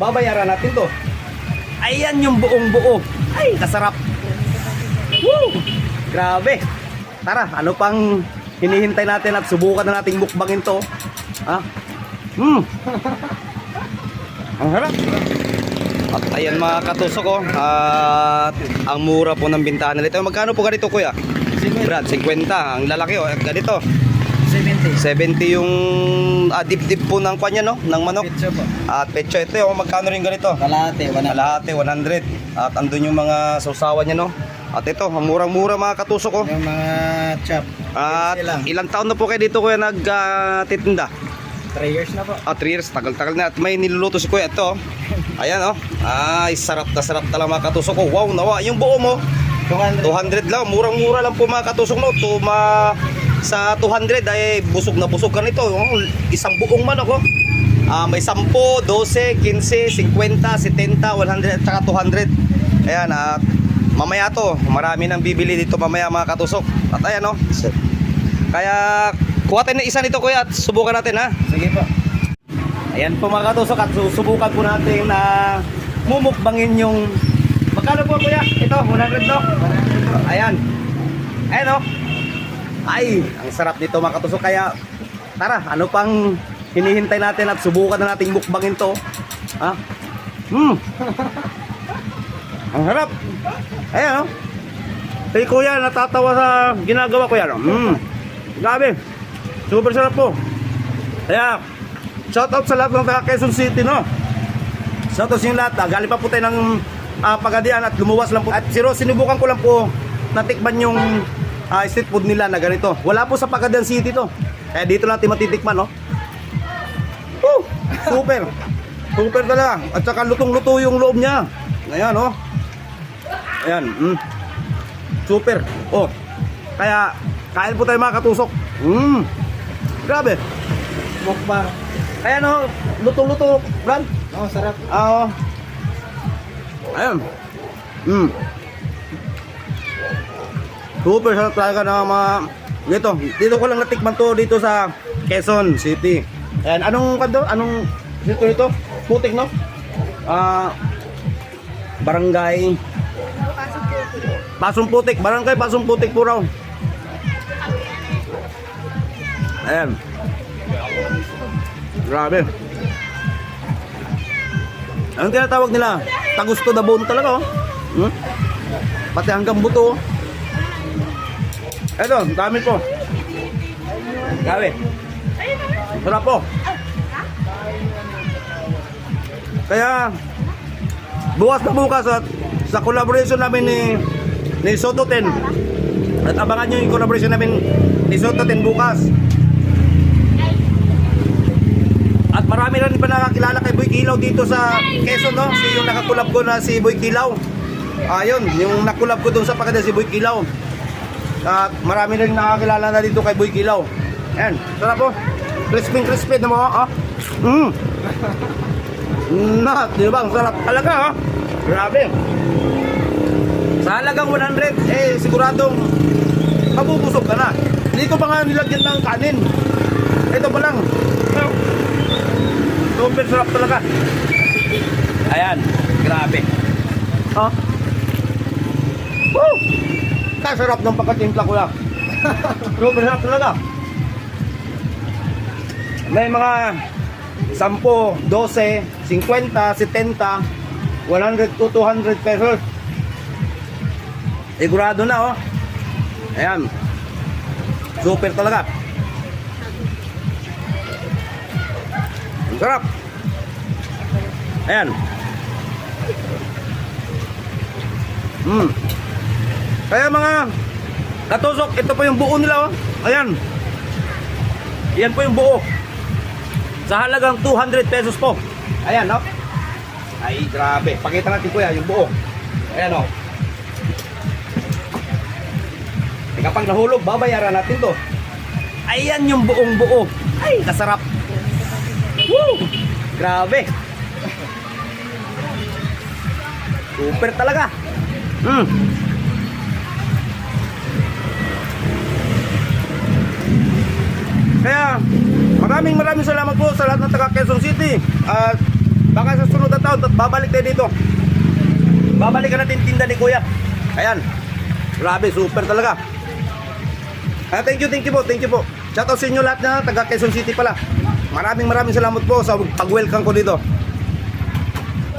babayaran natin to. Ayan yung buong buo. Ay, kasarap. Woo! Grabe. Tara, ano pang hinihintay natin at subukan na nating mukbangin to. Ha? Ang harap. At ayan mga katusok ko. At ang mura po ng bintahan nila ito. Magkano po ganito kuya? Brad, 50. Ang lalaki oh, ganito. 70. 70 yung dip-dip po ng kanya no, ng manok. Pizza po. At pecho ito yung magkano rin ganito? Kalahati, 100. Kalahati 100. At andun yung mga sausawan niya no. At ito, murang-mura mga katusok ko. Yung mga chop. At lang. ilang taon na po kayo dito kuya nagtitinda? 3 years na po. 3 years, tagal-tagal na. At may niluluto si kuya ito. Ayan oh. Ay, sarap talaga mga katusok ko. Wow, nawa. Yung buo mo, 200 lang. Murang-mura lang po mga katusok no. Sa 200 ay busog na busog ka nito. Isang buong manok oh. May 10, 12, 15, 50, 70, 100 at saka 200. Ayan at mamaya to, marami nang bibili dito mamaya mga katusok. At ayan oh. Kaya kuha tayo na isa nito kuya at subukan natin ha. Sige po. Ayan po mga katusok at susubukan po natin na mumukbangin yung magkano po kuya? Ito, 100 no? Ayan. Ayan oh. Ay, ang sarap nito mga katusok. Kaya tara, ano pang hinihintay natin at subukan na nating mukbangin to. Ha? Ang harap. Ayan oh. Hey kuya, natatawa sa ginagawa ko yan. Grabe. Super sarap po. Kaya shout out sa lahat ng taga Quezon City no. Shout out sa inyo lahat. Galing pa po tayo ng Pagadian at lumuwas lang po. At sinubukan ko lang po natikman yung street food nila na ganito. Wala po sa Pagadian City to. Kaya dito natin matitikman no. Super. Super talaga. At saka lutong-luto yung loob niya. Ayan oh. Ayan. Super. Oh. Kaya kain po tayo mga katusok. Grabe. Mukbang. Ayan oh, lutong-luto, Brad. Oh, sarap. Oo. Ayan. Super sarap talaga ng mga dito. Dito ko lang natikman to dito sa Quezon City. Ayan, anong kanto? Anong dito? Putik no? Barangay Pasong Putik. Barangay Pasong Putik po raw. Ayan. Grabe. Anong tinatawag nila? Tagus to the bone talaga oh. Pati hanggang buto oh. Eto, dami po. Grabe. Sarap po. Kaya bukas na bukas at sa collaboration namin ni Soto 10. At abangan nyo yung collaboration namin ni Soto 10 bukas. At marami rin pa nakakilala kay Boy Kilaw dito sa Quezon no? Yung nakakulab ko na si Boy Kilaw. Ayun, yung nakulab ko doon sa Pagadian si Boy Kilaw. At marami rin nakakilala na dito kay Boy Kilaw. Ayan, sarap po. Crispy na mga di ba? Ang sarap talaga ha. Grabe. Sa halagang 100, siguradong mabubusog ka na. Hindi ko pa nga nilagyan ng kanin. Ito pa lang. Super sarap talaga. Ayan, grabe. Oh. Woo! Sarap ng pagkatimpla ko lang. Super sarap talaga. May mga 10, 12, 50, 70, 100 to 200 pesos. Sigurado na oh. Ayan. Super talaga. Ang sarap. Ayan. Kaya mga katusok, ito po yung buo nila oh. Ayan. Yan po yung buo. Sa halagang 200 pesos po. Ayan no. Ay grabe. Pakita natin kuya yung buo. Ayan oh. Kapag nahulog, babayaran natin to. Ayan yung buong buo. Ay, kasarap. Woo! Grabe. Super talaga. Kaya maraming salamat po sa lahat ng taga Quezon City. At baka sa sunod na taon discount at babalik tayo dito. Babalikan natin yung tinda ni Kuya. Ayan. Grabe, super talaga. Thank you po, thank you po. Shoutout sa inyo lahat na taga Quezon City pala. Maraming salamat po sa pag-welcome ko dito.